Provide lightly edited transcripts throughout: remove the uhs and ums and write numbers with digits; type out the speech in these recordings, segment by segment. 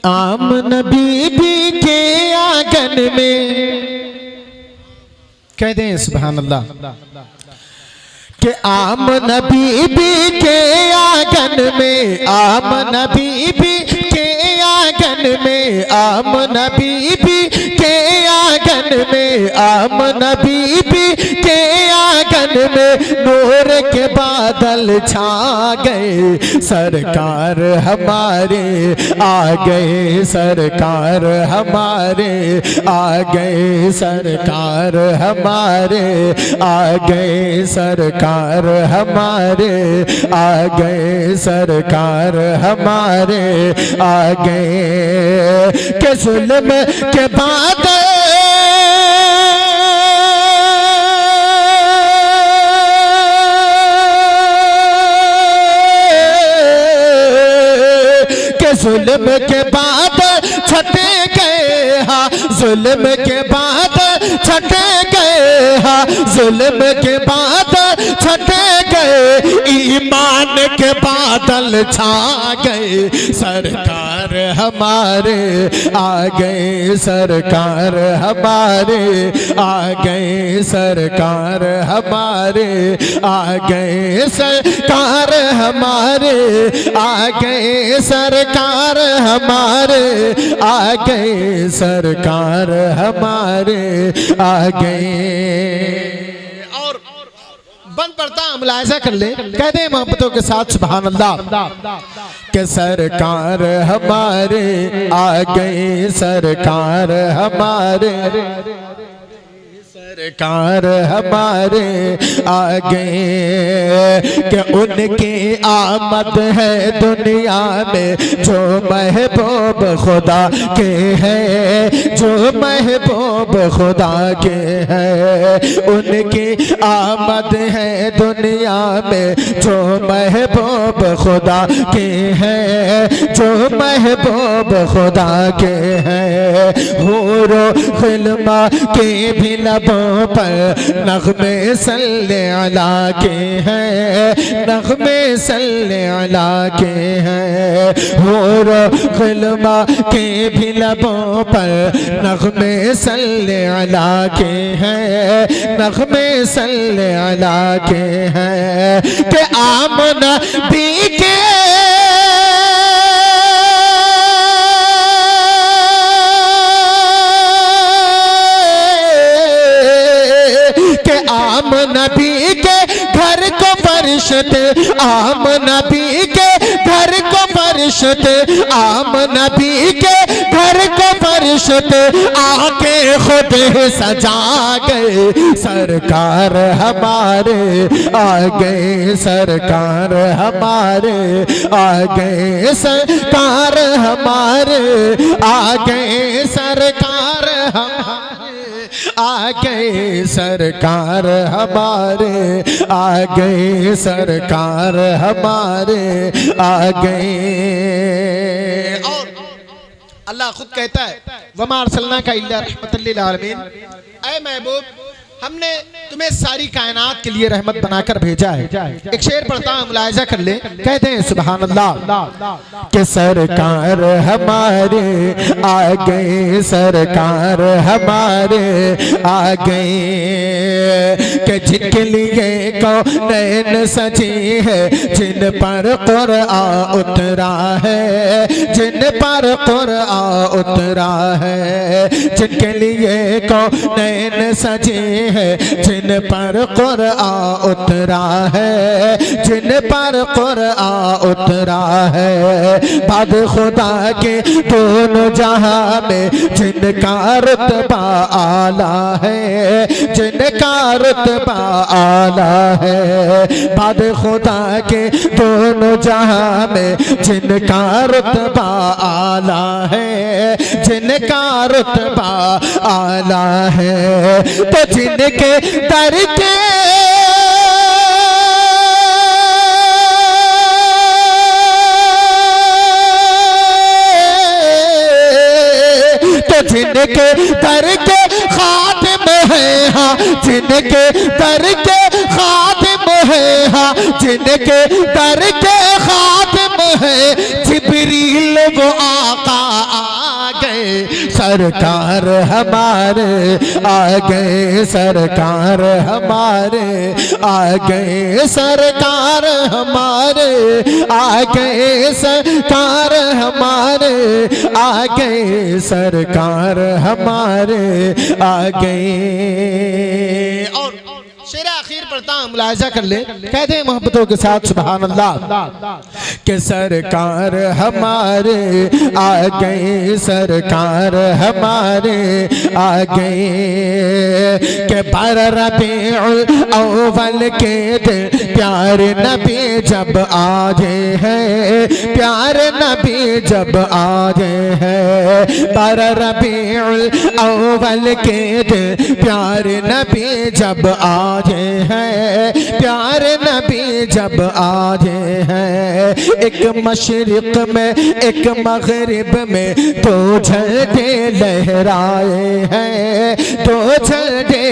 आमना बीबी के आंगन में, कह दें सुभान अल्लाह, कि आमना बीबी के आंगन में, आमना बीबी के आंगन में, आमना बीबी के आंगन में, आमना बीबी के आंगन में नूर के बादल छा गए, सरकार हमारे आ गए, सरकार हमारे आ गए, सरकार हमारे आ गए, सरकार हमारे आ गए, सरकार हमारे आ गए, के जुल्म के बादल जुल्म के बाद छटे गए, हाँ जुल्म के बाद छटे गए, हाँ जुल्म के बाद छटे गए, ईमान के बादल छा गए, सरकार हमारे आ गए, सरकार हमारे आ गए, सरकार हमारे आ गए, सरकार हमारे आ गए, सरकार हमारे आ गए, सरकार हमारे आ गए। और बंद पड़ता मुलायजा कर ले, कह दे मोहब्बतों के साथ सुभान अल्लाह, के सरकार हमारे आ गए, सरकार हमारे, सरकार हमारे आ गए, कि उनकी आमद है दुनिया में जो महबूब खुदा के हैं, जो महबूब खुदा के हैं, उनकी आमद है दुनिया में जो महबूब खुदा के हैं, जो महबूब खुदा के हैं, हूरो खिल्मा के भी लबों पर नग़्मे सल्ले अला के हैं, नग़्मे सल्ले अला के हैं, हूर ग़िल्मा के भी लबों पर नग़्मे सल्ले अला के हैं, नग़्मे सल्ले अला के हैं, कि आमना बी के आम नबी के घर को फरिश्त, आम नबी के घर को फरिश्त, आम नबी के घर को फरिश्त आके खुद सजा गए, सरकार हमारे आ गए, सरकार हमारे आ गए, सरकार हमारे आ गए, सरकार हमारे आ गए, सरकार हमारे आ गए, सरकार हमारे आ गए। और अल्लाह खुद कहता है, वमा अरसलना का इल्ला रहमतल लिल आलमीन, ऐ महबूब हमने तुम्हें सारी कायनात के लिए रहमत बनाकर भेजा है। एक शेर पढ़ता हूं, मुलायजा कर ले, कहते हैं सुभान अल्लाह, कि सरकार हमारे आ गए, सरकार हमारे आ गए, कि जिनके लिए कौनैन सजी है, जिन पर कुरआन उतरा है, जिन पर कुरआन उतरा है, जिनके लिए कौनैन सजी है, जिन पर कुरआन उतरा है, जिन पर कुरआन उतरा है, बाद खुदा के दोनों जहां में जिनका रुतबा आला है, जिनका रुतबा आला है, बाद खुदा के दोनों जहां में जिनका रुतबा आला है, जिनका रुतबा आला है, तो जिनके दर के तो जिनके दर के खातिम है, हाँ जिनके दर के खातिम है, हाँ जिनके दर के खातिम है, जिब्रील वो आका सरकार हमारे आ गए, सरकार हमारे आ गए, सरकार हमारे आ गए, सरकार हमारे आ गए, सरकार हमारे आ गए। और शेर आखिर पढ़ता हूं, मुलाहिजा कर ले, कहते हैं मोहब्बतों के साथ सुभान अल्लाह कि सरकार हमारे आ गए, सरकार हमारे आ गए, के पर रबीउल अव्वल के दिन प्यार नबी जब आजे हैं, प्यार नबी जब आजे हैं, पर रबीउल अव्वल के दिन प्यार नबी जब आजे हैं, प्यार नबी जब आजे हैं। एक मशरिक में एक मगरिब में दो झंडे लहराए हैं, दो झंडे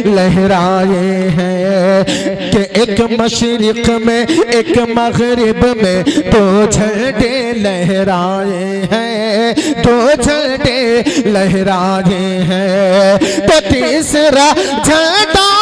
लहराए हैं, कि एक मशरिक में एक मगरिब में दो झंडे लहराए हैं, दो झंडे लहराए हैं। तो तीसरा झंडा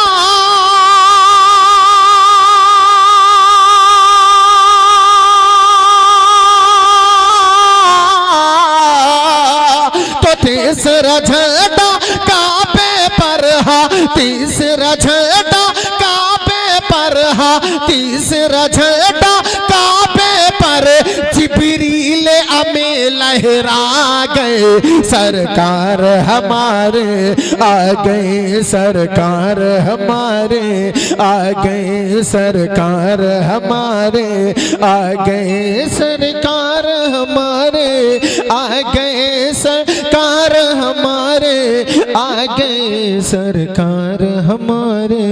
तीसरा झंडा काबे पर हा, तीसरा झंडा काबे पर हा, तीसरा झंडा काबे पर जिब्रील अमी लहरा गए, सरकार हमारे आ गए, सरकार हमारे आ गए, सरकार हमारे आ गए, सरकार हमारे आ गए, सरकार हमारे आ गए, सरकार हमारे